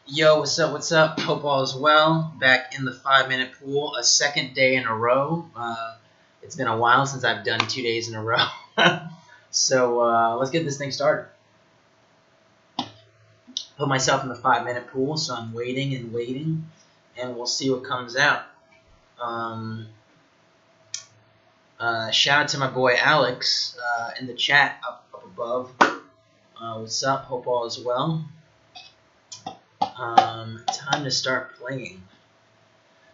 Yo, what's up? What's up? Hope all is well. Back in the 5-minute pool, a second day in a row. It's been a while since I've done 2 days in a row. So let's get this thing started. Put myself in the 5-minute pool, so I'm waiting and waiting, and we'll see what comes out. Shout out to my boy Alex in the chat up above. What's up? Hope all is well. Time to start playing.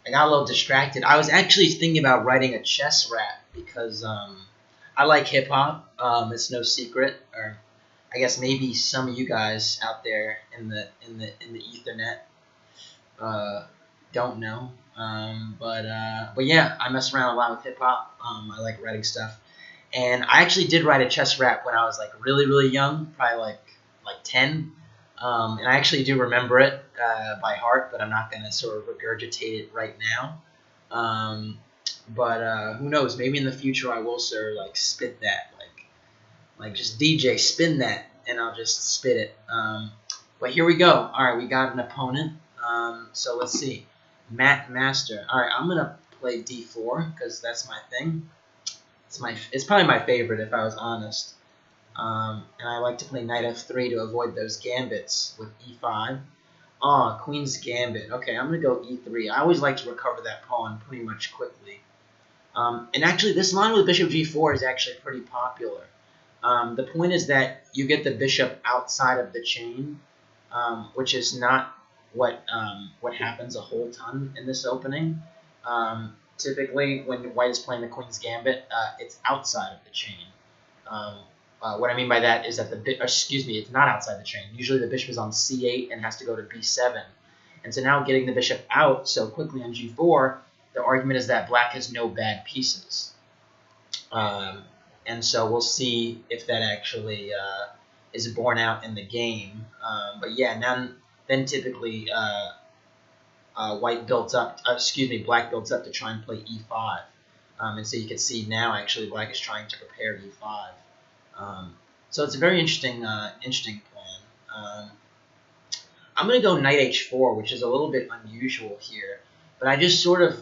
I got a little distracted. I was actually thinking about writing a chess rap because I like hip hop. It's no secret, or I guess maybe some of you guys out there in the Ethernet don't know. But yeah, I mess around a lot with hip hop. I like writing stuff, and I actually did write a chess rap when I was like really young, probably like 10. And I actually do remember it by heart, but I'm not going to sort of regurgitate it right now. But who knows? Maybe in the future I will sort of like spit that, like just DJ spin that, and I'll just spit it. But here we go. All right, we got an opponent. So let's see, Matt Master. All right, I'm gonna play D4 because that's my thing. It's probably my favorite if I was honest. And I like to play knight f3 to avoid those gambits with e5. Queen's gambit. Okay, I'm going to go e3. I always like to recover that pawn pretty much quickly. And actually, this line with bishop g4 is actually pretty popular. The point is that you get the bishop outside of the chain, which is not what happens a whole ton in this opening. Typically, when white is playing the queen's gambit, it's outside of the chain. What I mean by that is that it's not outside the chain. Usually the bishop is on c8 and has to go to b7. And so now getting the bishop out so quickly on g4, the argument is that black has no bad pieces. And so we'll see if that actually is borne out in the game. But yeah, then typically black builds up to try and play e5. And so you can see now actually black is trying to prepare e5. So it's a very interesting plan. I'm going to go knight h4, which is a little bit unusual here, but I just sort of,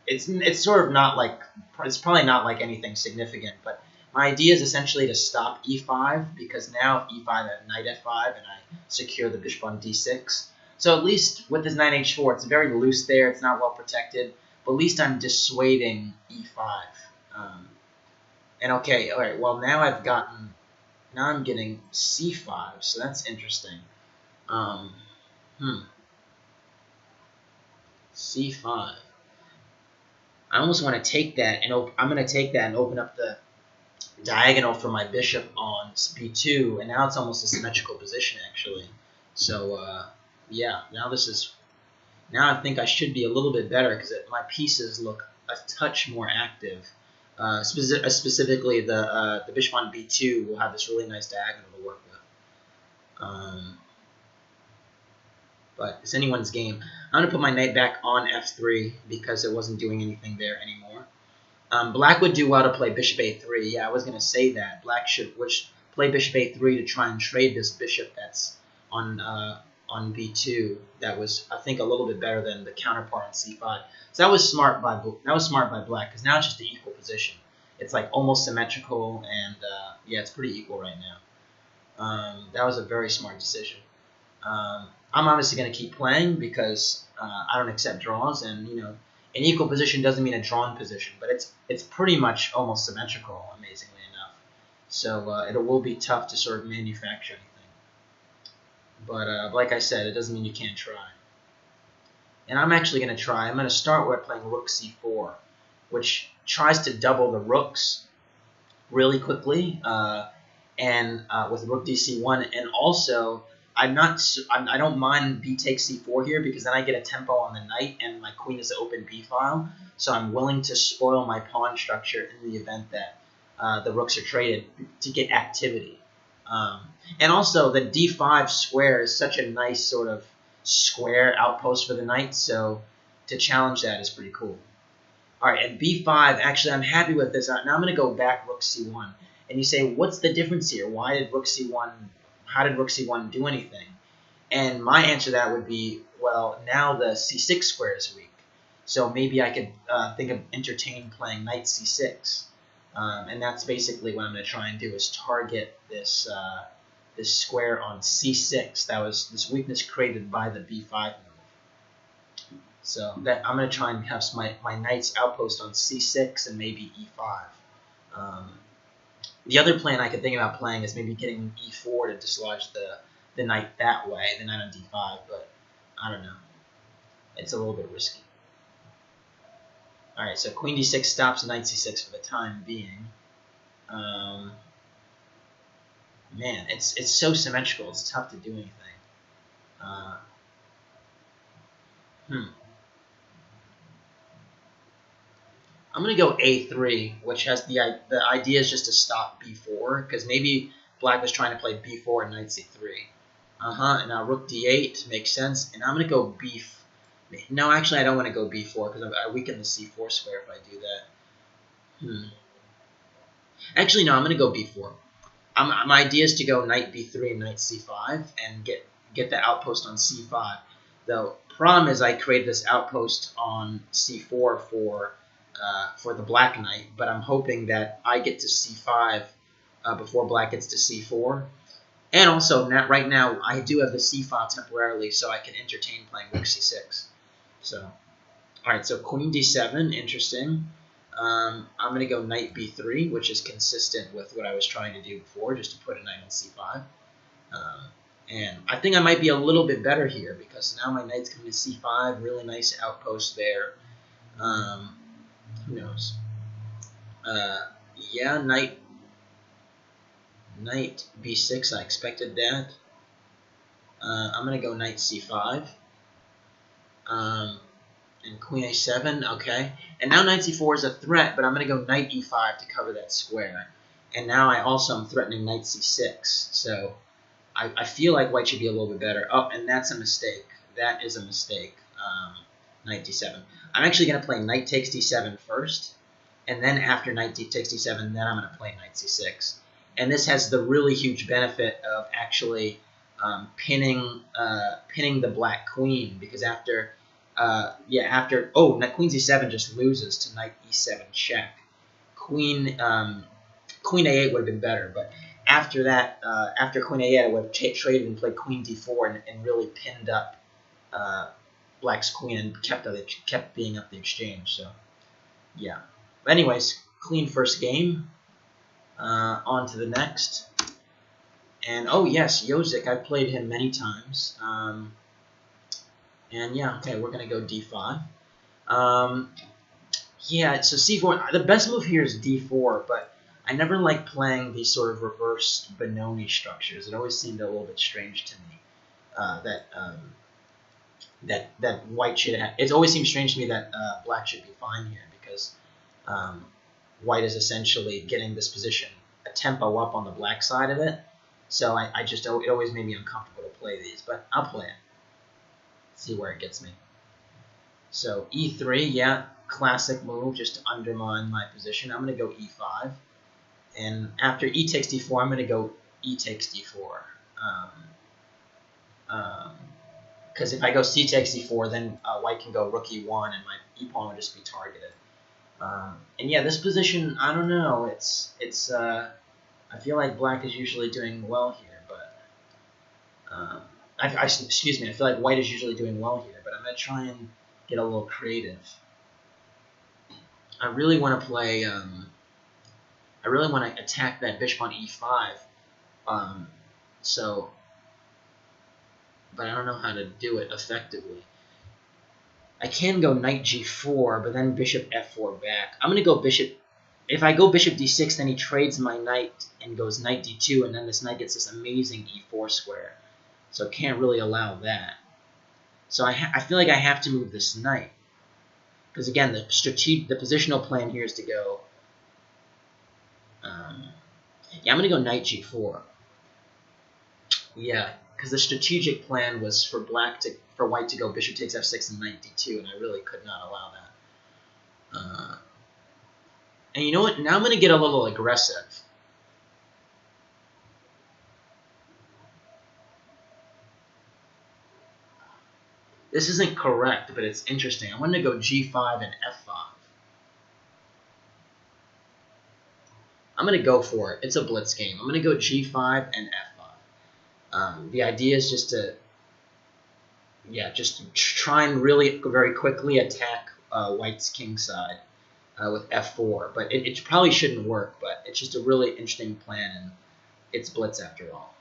it's sort of not like, it's probably not like anything significant, but my idea is essentially to stop e5, because now if e5 I have knight f5 and I secure the bishop on d6. So at least with this knight h4, it's very loose there, it's not well protected, but at least I'm dissuading e5. And okay, all right. Well, now I'm getting c5, so that's interesting. C5. I almost want to take that, and I'm going to take that and open up the diagonal for my bishop on b2, and now it's almost a symmetrical position actually. So yeah, now I think I should be a little bit better because my pieces look a touch more active. Specifically, the bishop on b2 will have this really nice diagonal to work with. But it's anyone's game. I'm going to put my knight back on f3 because it wasn't doing anything there anymore. Black would do well to play bishop a3. Yeah, I was going to say that. Black should play bishop a3 to try and trade this bishop that's on b2. That was, I think, a little bit better than the counterpart on c5. So that was smart by black, because now it's just an equal position. It's like almost symmetrical, and yeah, it's pretty equal right now. That was a very smart decision. I'm obviously going to keep playing because I don't accept draws, and you know, an equal position doesn't mean a drawn position, but it's pretty much almost symmetrical, amazingly enough. So it will be tough to sort of manufacture anything. But like I said, it doesn't mean you can't try. And I'm actually going to try. I'm going to start with playing rook c4, which tries to double the rooks really quickly, and with rook dc1. And also, I don't mind b takes c4 here because then I get a tempo on the knight, and my queen is the open b file. So I'm willing to spoil my pawn structure in the event that the rooks are traded to get activity. And also, the d5 square is such a nice sort of square outpost for the knight, so to challenge that is pretty cool. All right, at b5, actually, I'm happy with this. Now I'm going to go back rook c1. And you say, what's the difference here? How did rook c1 do anything? And my answer to that would be, well, now the c6 square is weak. So maybe I could think of entertain playing knight c6. And that's basically what I'm going to try and do, is target this this square on c6. That was this weakness created by the b5 move. So that I'm going to try and have my knight's outpost on c6 and maybe e5. The other plan I could think about playing is maybe getting e4 to dislodge the knight that way, the knight on d5, but I don't know. It's a little bit risky. Alright, so queen d6 stops knight c6 for the time being. Man, it's so symmetrical, it's tough to do anything. I'm going to go a3, which has the idea is just to stop b4, because maybe black was trying to play b4 and knight c3. Now rook d8 makes sense, and I'm going to go b4. No, actually I don't want to go b4, because I weaken the c4 square if I do that. Actually, no, I'm going to go b4. My idea is to go knight b3 and knight c5 and get the outpost on c5. The problem is I created this outpost on c4 for the black knight, but I'm hoping that I get to c5 before black gets to c4. And also, right now, I do have the c file temporarily, so I can entertain playing rook c6. So, alright, so queen d7, interesting. I'm going to go knight b3, which is consistent with what I was trying to do before, just to put a knight on c5. And I think I might be a little bit better here, because now my knight's coming to c5, really nice outpost there. Who knows? Yeah, knight b6, I expected that. I'm going to go knight c5. And queen a7, okay. And now knight c4 is a threat, but I'm going to go knight e5 to cover that square. And now I also am threatening knight c6. So I feel like white should be a little bit better. Oh, and that's a mistake. That is a mistake. Knight d7. I'm actually going to play knight takes d7 first. And then after knight takes d7, then I'm going to play knight c6. And this has the really huge benefit of actually pinning the black queen, because after queen c7 just loses to knight e7 check. Queen a8 would have been better, but after that, after queen a8, I would have traded and played queen d4 and really pinned up black's queen and kept being up the exchange. So yeah. But anyways, clean first game. On to the next. And oh yes, Yozik, I've played him many times. And yeah, okay, we're gonna go d5. Yeah, so c4. The best move here is d4, but I never like playing these sort of reverse Benoni structures. It always seemed a little bit strange to me that white should have. It always seems strange to me that black should be fine here, because white is essentially getting this position a tempo up on the black side of it. So it always made me uncomfortable to play these, but I'll play it. See where it gets me. So e3, yeah, classic move, just to undermine my position. I'm going to go e5. And after e takes d4, I'm going to go e takes d4. Because if I go c takes d4, then white can go rook e1, and my e-pawn would just be targeted. And yeah, this position, I don't know. I feel like black is usually doing well here, but excuse me. I feel like white is usually doing well here, but I'm gonna try and get a little creative. I really want to play. I really want to attack that bishop on e5. But I don't know how to do it effectively. I can go knight g4, but then bishop f4 back. I'm going to go bishop. If I go bishop d6, then he trades my knight and goes knight d2, and then this knight gets this amazing e4 square. So can't really allow that. So I feel like I have to move this knight. Because again, the positional plan here is to go. Yeah, I'm going to go knight g4. Yeah, because the strategic plan was for white to go bishop takes f6 and knight d2, and I really could not allow that. And you know what? Now I'm going to get a little aggressive. This isn't correct, but it's interesting. I'm going to go g5 and f5. I'm going to go for it. It's a blitz game. I'm going to go g5 and f5. The idea is just to, just try and really very quickly attack White's king side with f4. But it probably shouldn't work, but it's just a really interesting plan, and it's blitz after all.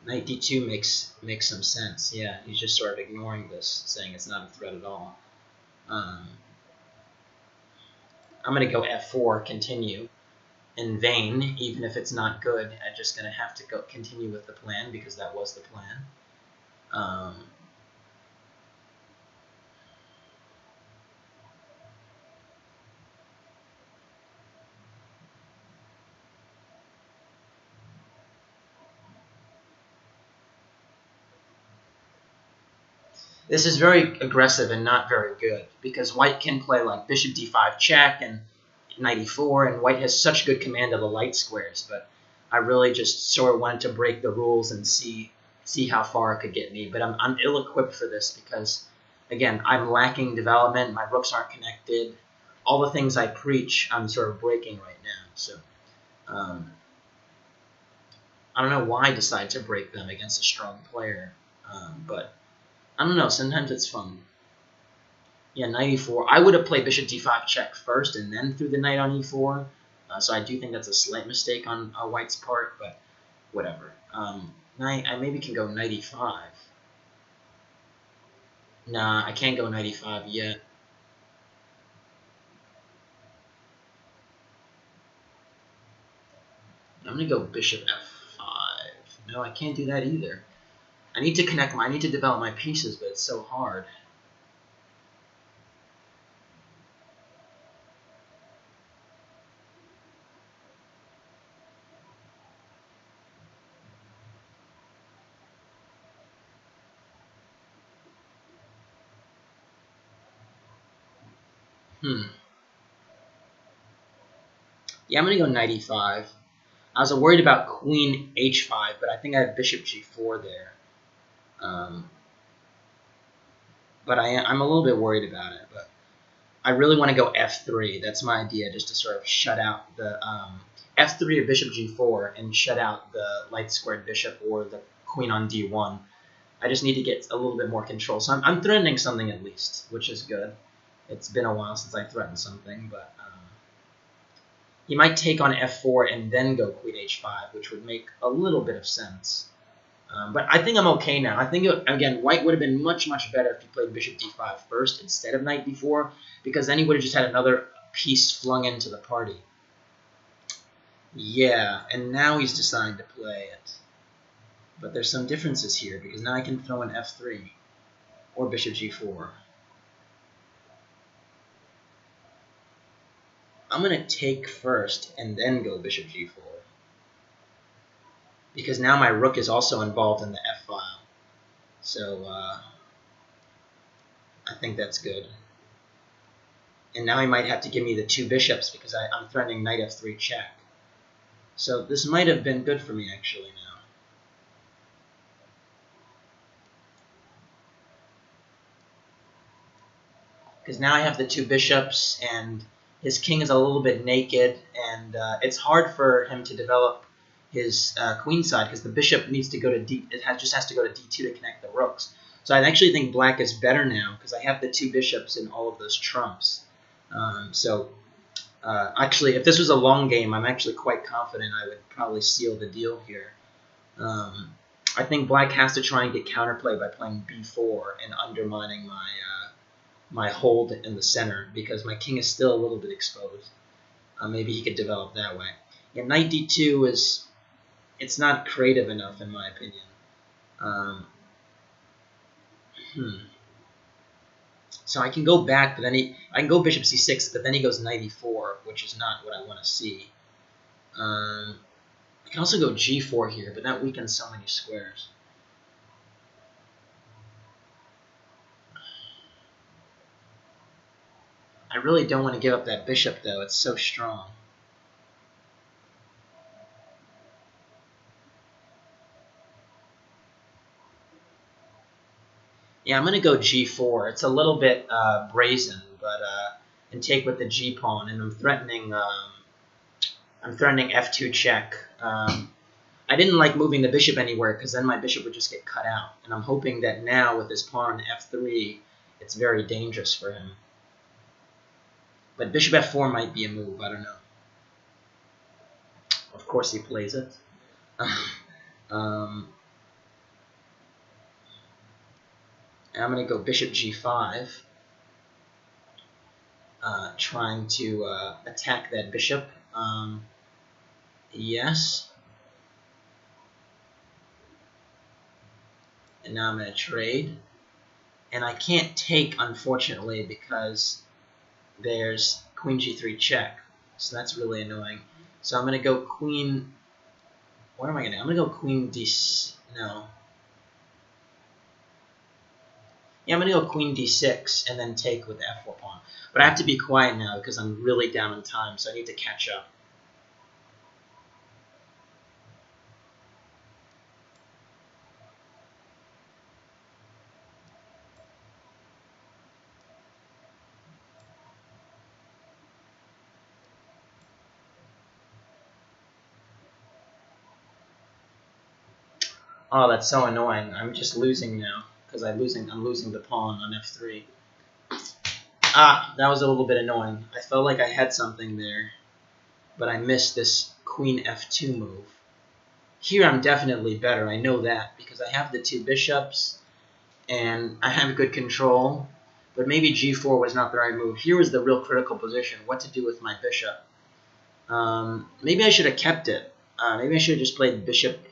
Knight d2 makes some sense. Yeah, he's just sort of ignoring this, saying it's not a threat at all. I'm going to go f4, continue. In vain, even if it's not good. I'm just going to have to continue with the plan because that was the plan. This is very aggressive and not very good because White can play like bishop d5 check and knight e4, and White has such good command of the light squares, but I really just sort of wanted to break the rules and see how far it could get me. But I'm ill-equipped for this because, again, I'm lacking development, my rooks aren't connected. All the things I preach, I'm sort of breaking right now. So I don't know why I decided to break them against a strong player, but I don't know, sometimes it's fun. Yeah, knight e4. I would have played bishop d5 check first and then threw the knight on e4. So I do think that's a slight mistake on White's part, but whatever. I maybe can go knight e5. Nah, I can't go knight e5 yet. I'm going to go bishop f5. No, I can't do that either. I need to I need to develop my pieces, but it's so hard. Yeah, I'm going to go knight e5. I was worried about queen h5, but I think I have bishop g4 there. But I'm a little bit worried about it. But I really want to go f3. That's my idea, just to sort of shut out the f3 of bishop g4 and shut out the light squared bishop or the queen on d1. I just need to get a little bit more control. So I'm threatening something at least, which is good. It's been a while since I threatened something, but he might take on f4 and then go queen h5, which would make a little bit of sense. But I think I'm okay now. I think, again, White would have been much, much better if he played bishop d5 first instead of knight d4, because then he would have just had another piece flung into the party. Yeah, and now he's deciding to play it. But there's some differences here, because now I can throw in f3 or bishop g4. I'm going to take first and then go bishop g4. Because now my rook is also involved in the f-file. So I think that's good. And now he might have to give me the two bishops because I'm threatening knight f3 check. So this might have been good for me actually now. Because now I have the two bishops and his king is a little bit naked, and it's hard for him to develop his queen side because the bishop needs to go to just has to go to d2 to connect the rooks. So I actually think black is better now because I have the two bishops in all of those trumps. Actually, if this was a long game, I'm actually quite confident I would probably seal the deal here. I think black has to try and get counterplay by playing b4 and undermining my hold in the center because my king is still a little bit exposed. Maybe he could develop that way. Yeah, knight d2 it's not creative enough in my opinion. So I can go back, but then I can go bishop c6, but then he goes knight e4, which is not what I want to see. I can also go g4 here, but that weakens so many squares. I really don't want to give up that bishop, though. It's so strong. Yeah, I'm gonna go g4. It's a little bit brazen, but and take with the g pawn, and I'm threatening f2 check. I didn't like moving the bishop anywhere because then my bishop would just get cut out, and I'm hoping that now with this pawn on f3, it's very dangerous for him. But bishop f4 might be a move. I don't know. Of course, he plays it. And I'm going to go bishop g5, trying to attack that bishop. Yes. And now I'm going to trade. And I can't take, unfortunately, because there's queen g3 check. So that's really annoying. So I'm going to go queen... What am I going to do? I'm going to go queen d... No. Yeah, I'm going to go queen d6 and then take with the f4 pawn. But I have to be quiet now because I'm really down on time, so I need to catch up. Oh, that's so annoying. I'm just losing now because I'm losing the pawn on f3. Ah, that was a little bit annoying. I felt like I had something there, but I missed this queen f2 move. Here I'm definitely better. I know that because I have the two bishops and I have good control. But maybe g4 was not the right move. Here was the real critical position. What to do with my bishop? Maybe I should have kept it. Maybe I should have just played bishop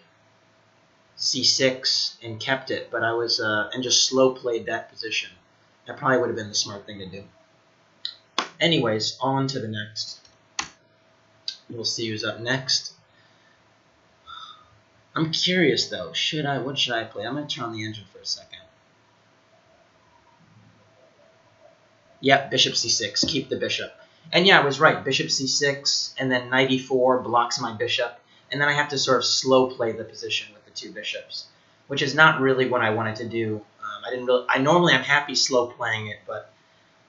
c6 and kept it, but I was and just slow played that position. That probably would have been the smart thing to do. Anyways, on to the next. We'll see who's up next. I'm curious though. What should I play? I'm gonna turn on the engine for a second. Yep, bishop c6. Keep the bishop. And yeah, I was right. Bishop c6, and then knight e4 blocks my bishop, and then I have to sort of slow play the position with the two bishops, which is not really what I wanted to do. I normally I'm happy slow playing it, but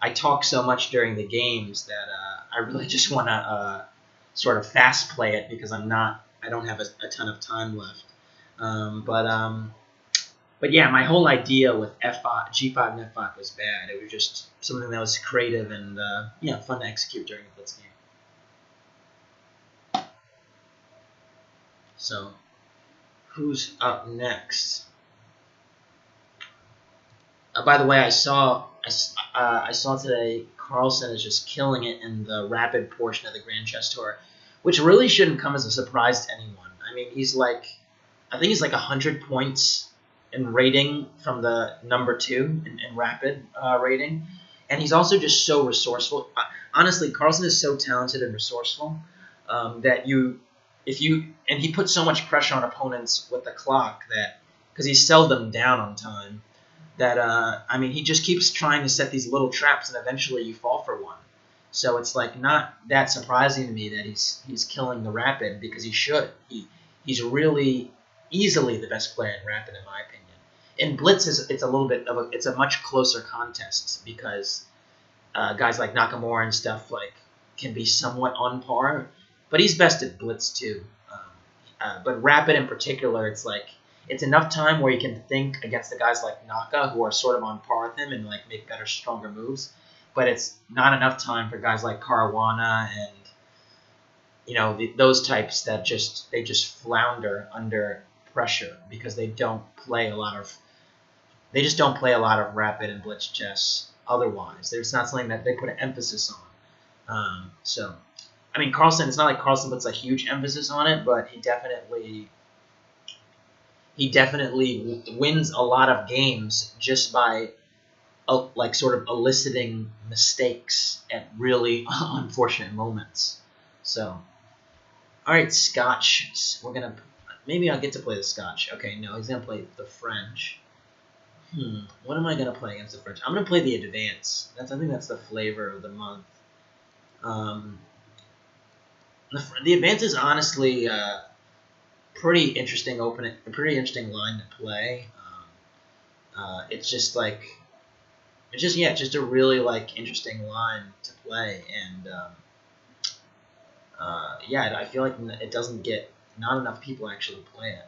I talk so much during the games that I really just want to sort of fast play it because I don't have a ton of time left. But yeah, my whole idea with f5, g5 and f5 was bad. It was just something that was creative and yeah, fun to execute during a Blitz game. So, who's up next? By the way, I saw today Carlsen is just killing it in the rapid portion of the Grand Chess Tour, which really shouldn't come as a surprise to anyone. I mean, I think he's like 100 points in rating from the number 2 in rapid rating, and he's also just so resourceful. Honestly, Carlsen is so talented and resourceful that he puts so much pressure on opponents with the clock that because he's seldom down on time. That I mean, he just keeps trying to set these little traps, and eventually you fall for one. So it's like not that surprising to me that he's killing the rapid because he should. He's really easily the best player in rapid, in my opinion. In Blitz, it's a little bit of it's a much closer contest because guys like Nakamura and stuff like can be somewhat on par, but he's best at Blitz too. But rapid in particular, it's like. It's enough time where you can think against the guys like Naka who are sort of on par with him and like make better, stronger moves. But it's not enough time for guys like Caruana and those types that they just flounder under pressure because they just don't play a lot of rapid and blitz chess. Otherwise, it's not something that they put an emphasis on. So, I mean, Carlsen. It's not like Carlsen puts a huge emphasis on it, but he definitely wins a lot of games just by like sort of eliciting mistakes at really unfortunate moments. So, all right, Scotch. Maybe I'll get to play the Scotch. Okay, no, he's gonna play the French. What am I gonna play against the French? I'm gonna play the Advance. I think that's the flavor of the month. The Advance is honestly. Pretty interesting line to play. It's just like just a really like interesting line to play, and yeah, I feel like it doesn't get not enough people actually play it.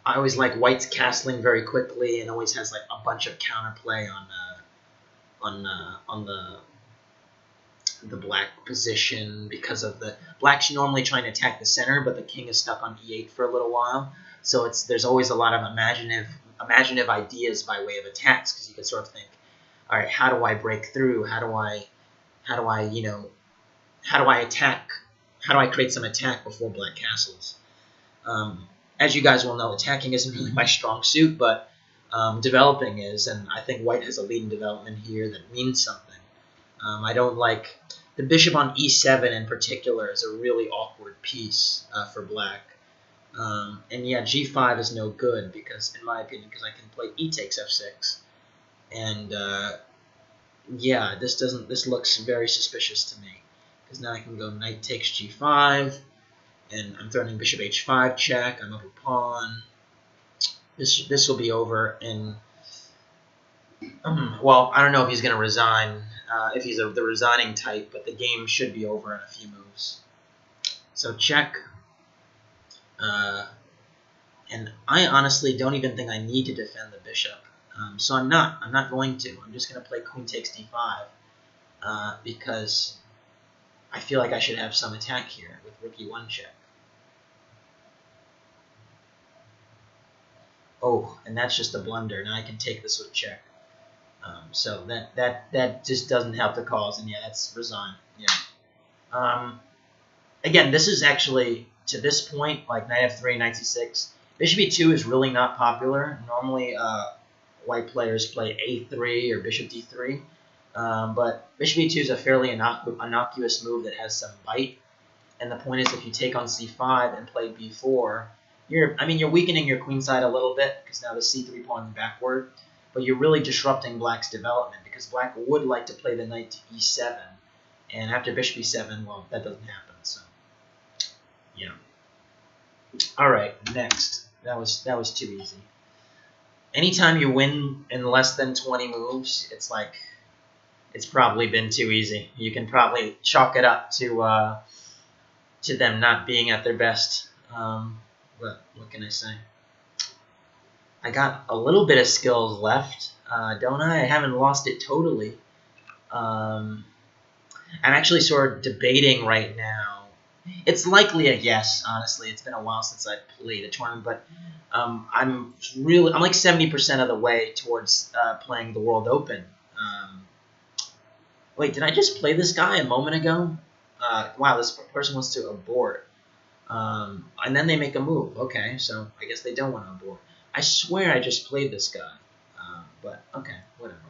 I always like White's castling very quickly and always has like a bunch of counterplay on the black position because of the black's normally trying to attack the center, but the king is stuck on e8 for a little while. So there's always a lot of imaginative ideas by way of attacks, because you can sort of think, all right, how do I break through? How do I attack? How do I create some attack before black castles? As you guys will know, attacking isn't really my strong suit, but developing is, and I think White has a lead in development here that means something. I don't like the bishop on e7 in particular is a really awkward piece for black. And yeah, g5 is no good because, in my opinion, because I can play e takes f6, and yeah, this looks very suspicious to me because now I can go knight takes g5, and I'm threatening bishop h5 check. I'm up a pawn. This will be over in well, I don't know if he's going to resign, if he's the resigning type, but the game should be over in a few moves. So check. And I honestly don't even think I need to defend the bishop. So I'm not going to. I'm just going to play queen takes d5 because I feel like I should have some attack here with rook e1 check. Oh, and that's just a blunder. Now I can take this with check. So that just doesn't help the cause, and yeah, that's resign. Yeah. Again, this is actually, to this point, like knight f3, knight c6. Bishop e2 is really not popular. Normally, white players play a3 or bishop d3, but bishop e2 is a fairly innocuous move that has some bite. And the point is, if you take on c5 and play b4, you're weakening your queen side a little bit because now the c3 pawn is backward, but you're really disrupting black's development because black would like to play the knight to e7, and after bishop e7, well, that doesn't happen. So, yeah. All right, next. That was too easy. Anytime you win in less than 20 moves, it's like it's probably been too easy. You can probably chalk it up to them not being at their best. But what can I say? I got a little bit of skills left, don't I? I haven't lost it totally. I'm actually sort of debating right now. It's likely a yes, honestly. It's been a while since I played a tournament, but I'm like 70% of the way towards playing the World Open. Wait, did I just play this guy a moment ago? Wow, this person wants to abort. And then they make a move. Okay, so I guess they don't want to abort. I swear I just played this guy. But, okay, whatever.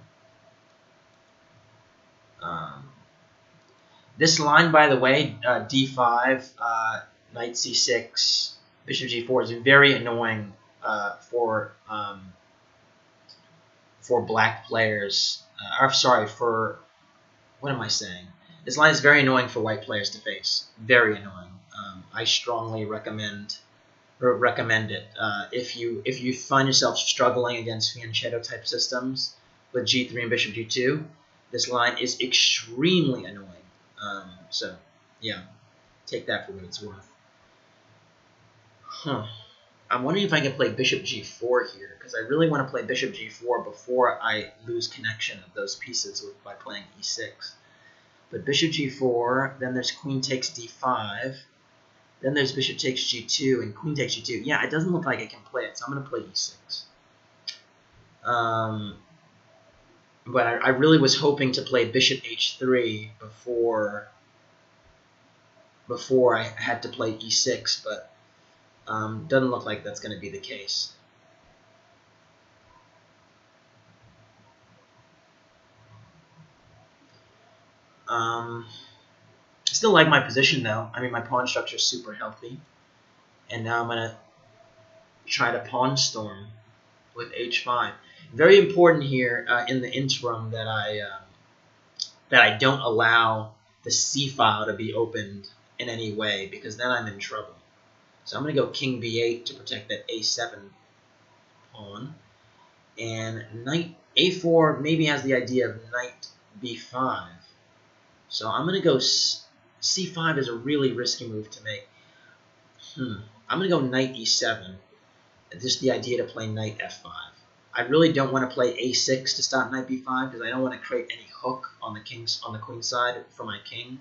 This line, by the way, d5, knight c6, bishop g4 is very annoying for black players. What am I saying? This line is very annoying for white players to face. Very annoying. I strongly recommend it. If you find yourself struggling against fianchetto type systems with g3 and bishop g2, this line is extremely annoying. So yeah, take that for what it's worth. I'm wondering if I can play bishop g4 here, because I really want to play bishop g4 before I lose connection of those pieces by playing e6. But bishop g4, then there's queen takes d5, then there's bishop takes g2 and queen takes g2. Yeah, it doesn't look like I can play it, so I'm going to play e6. But I really was hoping to play bishop h3 before I had to play e6, but doesn't look like that's going to be the case. I still like my position, though. I mean, my pawn structure is super healthy. And now I'm going to try to pawn storm with h5. Very important here in the interim that I don't allow the c file to be opened in any way, because then I'm in trouble. So I'm going to go king b8 to protect that a7 pawn. And knight a4 maybe has the idea of knight b5. So I'm going to go c5 is a really risky move to make. I'm going to go knight e7. Just the idea to play knight f5. I really don't want to play a6 to stop knight b5 because I don't want to create any hook on the queen side for my king.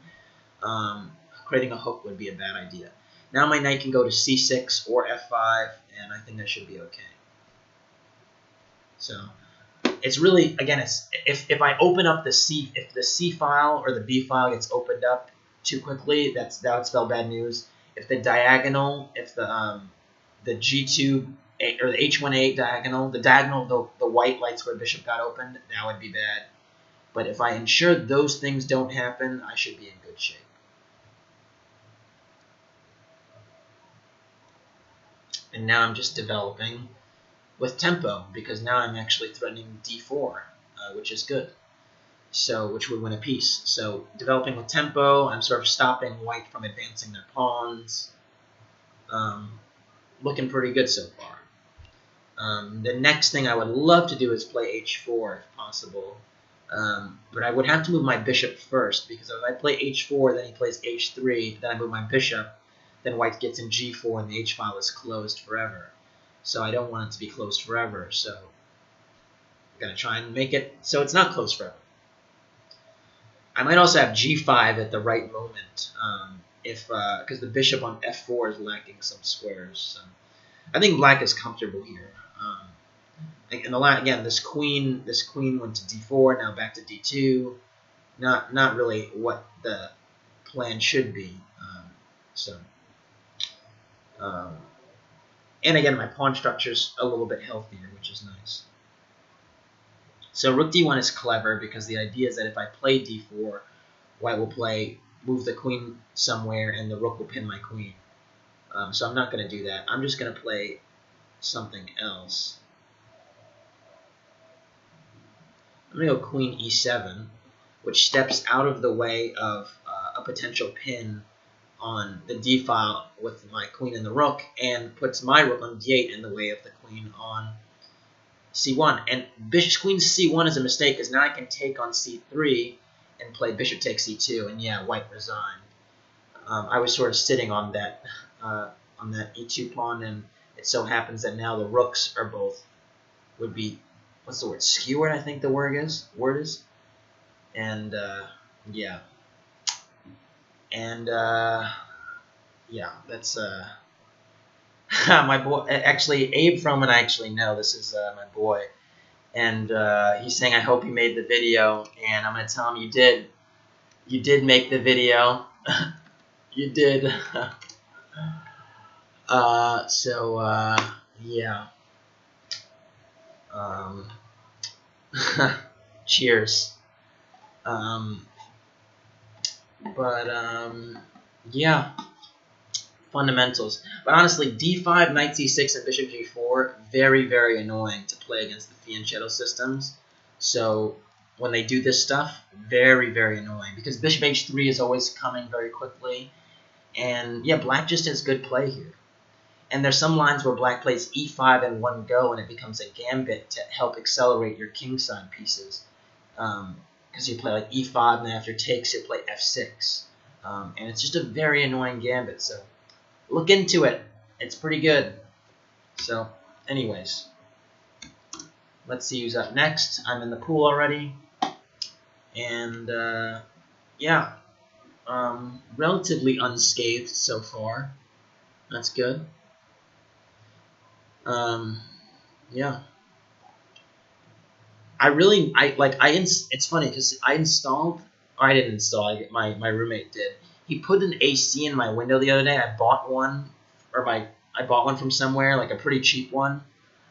Creating a hook would be a bad idea. Now my knight can go to c6 or f5, and I think that should be okay. So it's really, again, it's if I open up if the c file or the b file gets opened up too quickly, that would spell bad news. If the diagonal, if the g2 or the h1a diagonal, the white light square bishop got opened, that would be bad. But if I ensure those things don't happen, I should be in good shape. And now I'm just developing with tempo, because now I'm actually threatening d4, which is good. So, which would win a piece. So, developing with tempo, I'm sort of stopping white from advancing their pawns. Looking pretty good so far. The next thing I would love to do is play h4 if possible. But I would have to move my bishop first, because if I play h4, then he plays h3, then I move my bishop, then white gets in g4 and the h file is closed forever. So I don't want it to be closed forever, so I'm going to try and make it so it's not closed forever. I might also have g5 at the right moment, because the bishop on f4 is lacking some squares. So I think black is comfortable here. And again, this queen went to d4, now back to d2. Not really what the plan should be. And again, my pawn structure's a little bit healthier, which is nice. So rook d1 is clever because the idea is that if I play d4, white will move the queen somewhere, and the rook will pin my queen. So I'm not going to do that. I'm just going to play something else. I'm going to go queen e7, which steps out of the way of a potential pin on the d file with my queen and the rook, and puts my rook on d8 in the way of the queen on c1. And queen c1 is a mistake, because now I can take on c3 and play bishop takes c2, and yeah, white resigned. I was sort of sitting on that e2 pawn, and it so happens that now the rooks are both would be, what's the word, skewered, I think the word is. And yeah. And yeah, that's my boy. Actually, Abe Froman, I actually know. This is my boy. And he's saying, I hope you made the video. And I'm going to tell him you did. You did make the video. You did. Yeah. Cheers. Yeah, fundamentals. But honestly, d5, knight c6, and bishop g4, very, very annoying to play against the fianchetto systems. So when they do this stuff, very, very annoying, because bishop h3 is always coming very quickly. And yeah, black just has good play here. And there's some lines where black plays e5 in one go, and it becomes a gambit to help accelerate your kingside pieces. Because you play like e5, and then after takes, you play f6. And it's just a very annoying gambit, so look into it. It's pretty good. So, anyways, let's see who's up next. I'm in the pool already. And, yeah, relatively unscathed so far. That's good. Yeah. It's funny because I installed, or I didn't install, my roommate did. He put an AC in my window the other day. I bought one, I bought one from somewhere, like a pretty cheap one.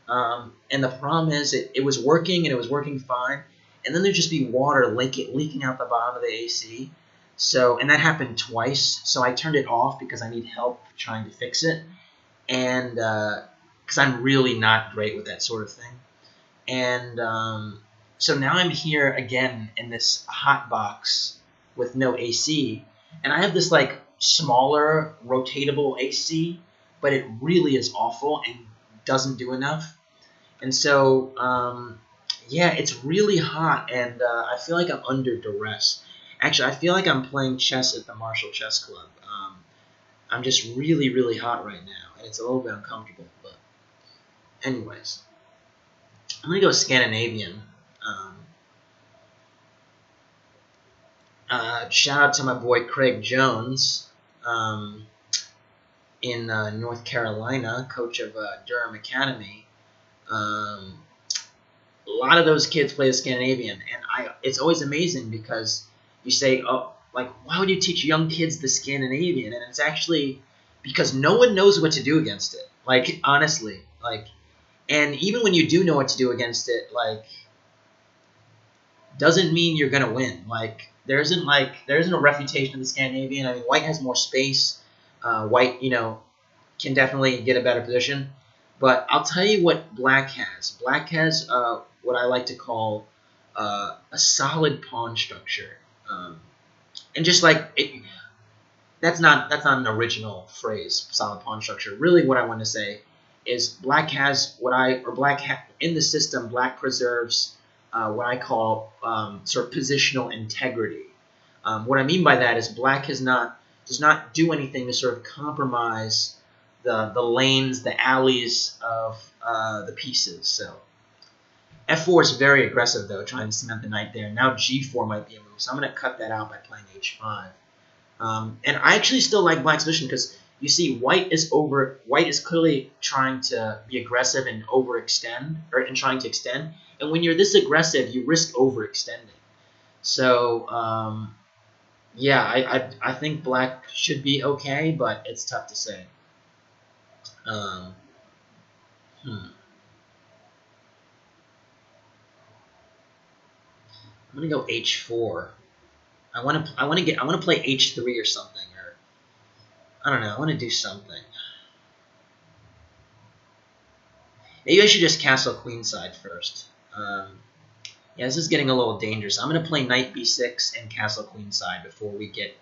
And the problem is it was working, and it was working fine. And then there'd just be water leaking out the bottom of the AC. So, and that happened twice. So I turned it off because I need help trying to fix it. And, because I'm really not great with that sort of thing. And so now I'm here again in this hot box with no AC, and I have this like smaller rotatable AC but it really is awful and doesn't do enough. And so, yeah, it's really hot, and I feel like I'm under duress. Actually, I feel like I'm playing chess at the Marshall Chess Club. I'm just really, really hot right now, and it's a little bit uncomfortable. But anyways, I'm going to go Scandinavian. Shout out to my boy Craig Jones in North Carolina, coach of Durham Academy. A lot of those kids play the Scandinavian, and it's always amazing because you say, oh, like, why would you teach young kids the Scandinavian? And it's actually because no one knows what to do against it. Like, honestly, like, and even when you do know what to do against it, like, doesn't mean you're gonna win. Like, there isn't a refutation of the Scandinavian. I mean, White has more space. White, can definitely get a better position. But I'll tell you what Black has. Black has what I like to call a solid pawn structure. And just like it, that's not an original phrase, solid pawn structure. Really, what I want to say is Black has in the system. Black preserves what I call sort of positional integrity. What I mean by that is Black does not do anything to sort of compromise the lanes, the alleys of the pieces. So f4 is very aggressive, though, trying to cement the knight there. Now g4 might be a move, so I'm going to cut that out by playing h5. And I actually still like Black's position because you see White is clearly trying to be aggressive and overextend, and trying to extend. And when you're this aggressive, you risk overextending. So, yeah, I think Black should be okay, but it's tough to say. I'm gonna go h4. I want to play h3 or something, or I don't know. I want to do something. Maybe I should just castle queenside first. Yeah, this is getting a little dangerous. I'm gonna play knight b6 and castle queenside before we get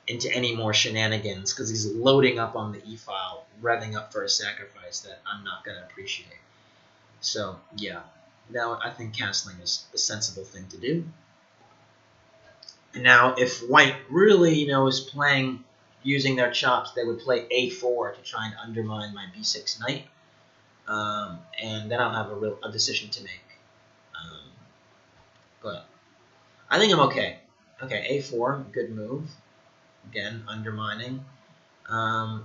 into any more shenanigans, because he's loading up on the e-file, revving up for a sacrifice that I'm not gonna appreciate. So yeah, now I think castling is the sensible thing to do. Now, if White really, is playing using their chops, they would play a4 to try and undermine my b6 knight, and then I'll have a decision to make. But I think I'm okay. Okay, a4, good move. Again, undermining. I'm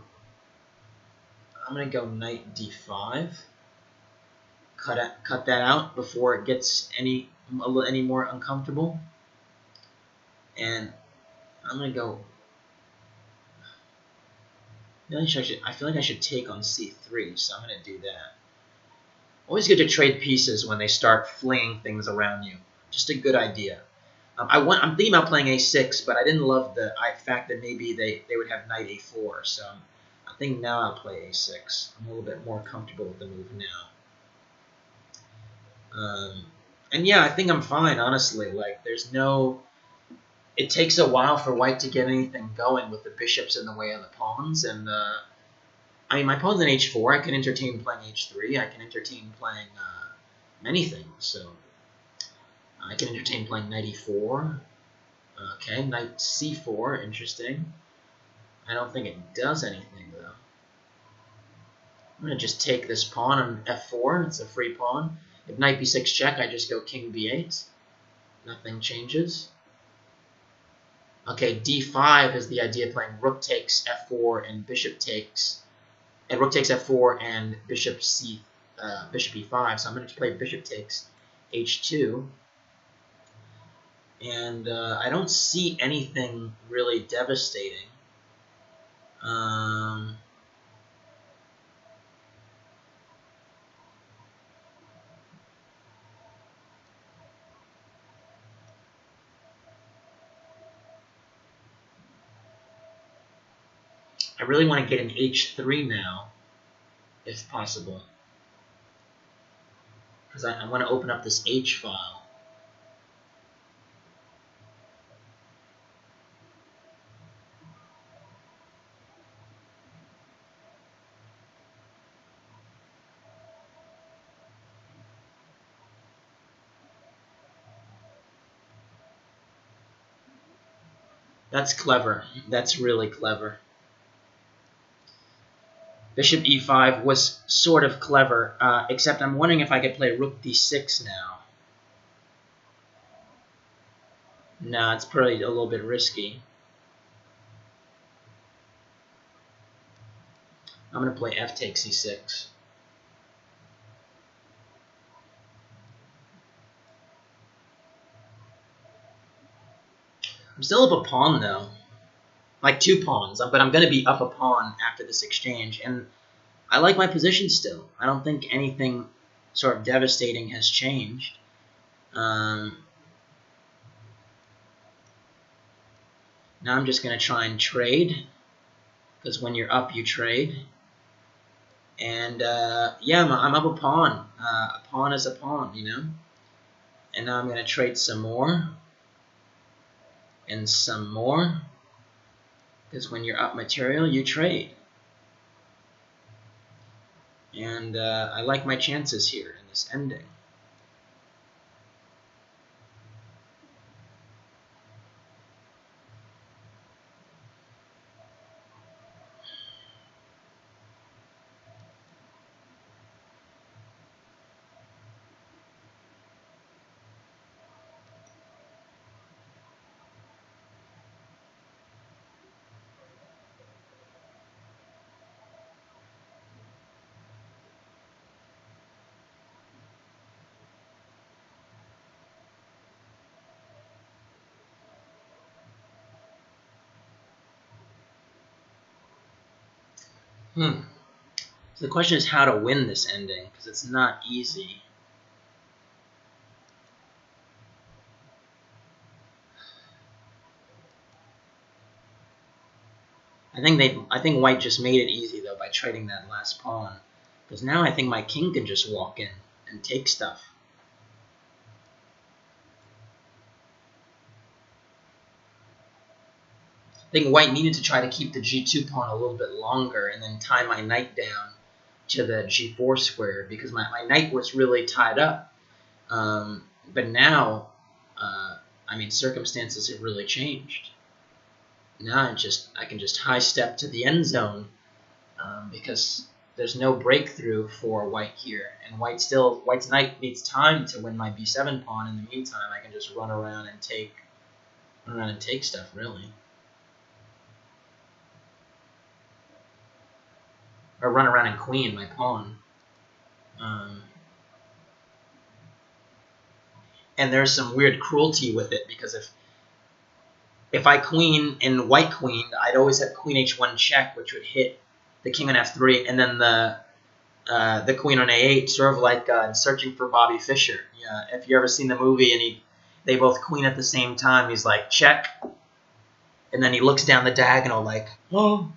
gonna go knight d5. Cut that out before it gets any more uncomfortable. And I'm gonna go. I feel like I should take on c3, so I'm gonna do that. Always good to trade pieces when they start flinging things around you. Just a good idea. I'm thinking about playing a6, but I didn't love the fact that maybe they would have knight a4. So I think now I'll play a6. I'm a little bit more comfortable with the move now. And yeah, I think I'm fine, honestly. Like, it takes a while for White to get anything going with the bishops in the way of the pawns. And I mean, my pawn's in h4. I can entertain playing h3. I can entertain playing many things. So I can entertain playing knight e4. Okay, knight c4, interesting. I don't think it does anything, though. I'm going to just take this pawn on f4. It's a free pawn. If knight b6 check, I just go king b8. Nothing changes. Okay, d5 is the idea of playing rook takes f4 and bishop takes. And rook takes f4 and bishop e5. So I'm going to play bishop takes h2. And I don't see anything really devastating. I really want to get an h3 now, if possible. Because I want to open up this h file. That's clever. That's really clever. Bishop e5 was sort of clever, except I'm wondering if I could play rook d6 now. Nah, it's probably a little bit risky. I'm going to play f takes c6. I'm still up a pawn, though. Like 2 pawns, but I'm going to be up a pawn after this exchange, and I like my position still. I don't think anything sort of devastating has changed. Now I'm just going to try and trade, because when you're up, you trade. And yeah, I'm up a pawn. A pawn is a pawn, you know? And now I'm going to trade some more. And some more. Because when you're up material, you trade. And I like my chances here in this ending. So the question is how to win this ending, because it's not easy. I think white just made it easy though by trading that last pawn, because now I think my king can just walk in and take stuff. I think white needed to try to keep the g2 pawn a little bit longer and then tie my knight down to the g4 square, because my knight was really tied up. But now, I mean, circumstances have really changed. Now I can just high step to the end zone, because there's no breakthrough for white here, and white's knight needs time to win my b7 pawn. In the meantime, I can just run around and take stuff, really. Or run around and queen my pawn. And there's some weird cruelty with it, because if I queen and white queened, I'd always have queen h1 check, which would hit the king on f3, and then the queen on a8, sort of like Searching for Bobby Fischer. Yeah, if you ever seen the movie and they both queen at the same time, he's like, check, and then he looks down the diagonal like, oh.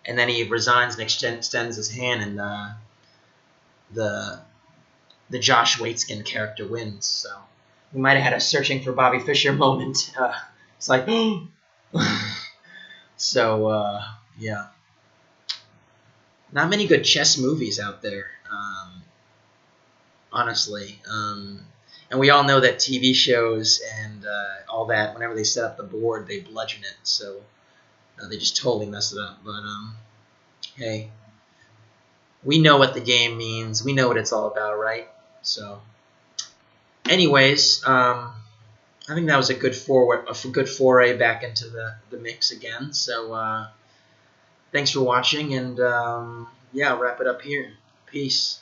And then he resigns and extends his hand, and the Josh Waitzkin character wins. So we might have had a Searching for Bobby Fischer moment. It's like, so yeah, not many good chess movies out there, honestly. And we all know that TV shows and all that, whenever they set up the board, they bludgeon it. So they just totally mess it up. But hey, we know what the game means. We know what it's all about, right? So, anyways, I think that was a good foray back into the mix again. So, thanks for watching, and yeah, I'll wrap it up here. Peace.